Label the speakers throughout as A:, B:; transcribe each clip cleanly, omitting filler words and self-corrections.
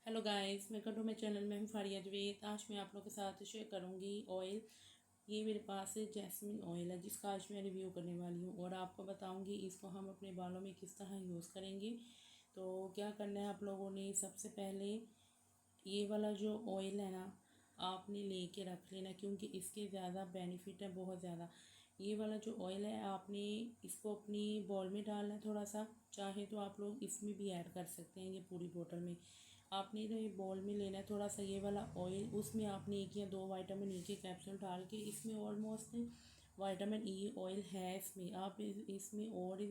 A: Hello guys, welcome to my channel. मैं हूँ फारिया जवेद। आज मैं आप लोगों के साथ शेयर करूँगी ऑयल। ये मेरे पास जैस्मिन ऑयल है जिसका आज मैं रिव्यू करने वाली हूँ और आपको बताऊँगी इसको हम अपने बालों में किस तरह यूज़ करेंगे। तो क्या करना है आप लोगों ने, सबसे पहले ये वाला जो ऑयल है ना आपने लेके रख लेना, क्योंकि इसके ज़्यादा बेनिफिट है, बहुत ज़्यादा। ये वाला जो ऑयल है आपने इसको अपनी बॉल में डालना है थोड़ा सा, चाहे तो आप लोग इसमें भी ऐड कर सकते हैं। ये पूरी बोतल में आपने तो ये बॉल में लेना है थोड़ा सा ये वाला ऑयल। उसमें आपने एक या दो विटामिन ई के कैप्सूल डाल के, इसमें ऑलमोस्ट विटामिन ई ऑयल है इसमें, आप इसमें और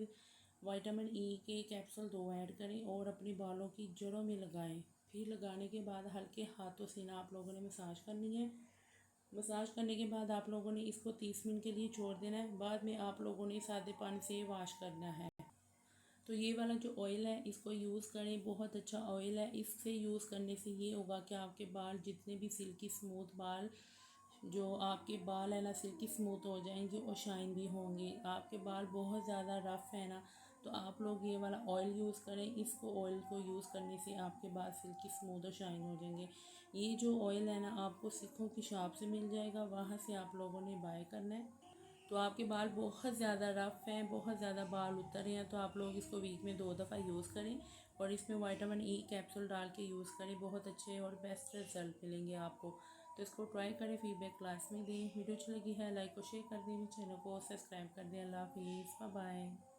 A: विटामिन ई के कैप्सूल 2 ऐड करें और अपने बालों की जड़ों में लगाएं। फिर लगाने के बाद हल्के हाथों से ना आप लोगों ने मसाज करनी है। मसाज करने के बाद आप लोगों ने इसको 30 मिनट के लिए छोड़ देना है। बाद में आप लोगों ने सादे पानी से वॉश करना है। तो ये वाला जो ऑयल है इसको यूज़ करें, बहुत अच्छा ऑयल है। इससे यूज़ करने से ये होगा कि आपके बाल जितने भी सिल्की स्मूथ बाल, जो आपके बाल है ना सिल्की स्मूथ हो जाएंगे और शाइन भी होंगे। आपके बाल बहुत ज़्यादा रफ़ है ना, तो आप लोग ये वाला ऑयल यूज़ करें। इसको ऑयल को यूज़ करने से आपके बाल सिल्की स्मूथ और शाइन हो जाएंगे। ये जो ऑयल है ना आपको सिखों की शॉप से मिल जाएगा, वहाँ से आप लोगों ने बाय करना है। तो आपके बाल बहुत ज़्यादा रफ़ हैं, बहुत ज़्यादा बाल उतर रहे हैं, तो आप लोग इसको वीक में 2 दफ़ा यूज़ करें और इसमें विटामिन ई कैप्सूल डाल के यूज़ करें। बहुत अच्छे और बेस्ट रिजल्ट मिलेंगे आपको। तो इसको ट्राई करें, फीडबैक क्लास में दें। वीडियो अच्छी लगी है लाइक और शेयर कर दें, चैनल को सब्सक्राइब कर दें। अल्लाह हाफिज़, बाय बाय।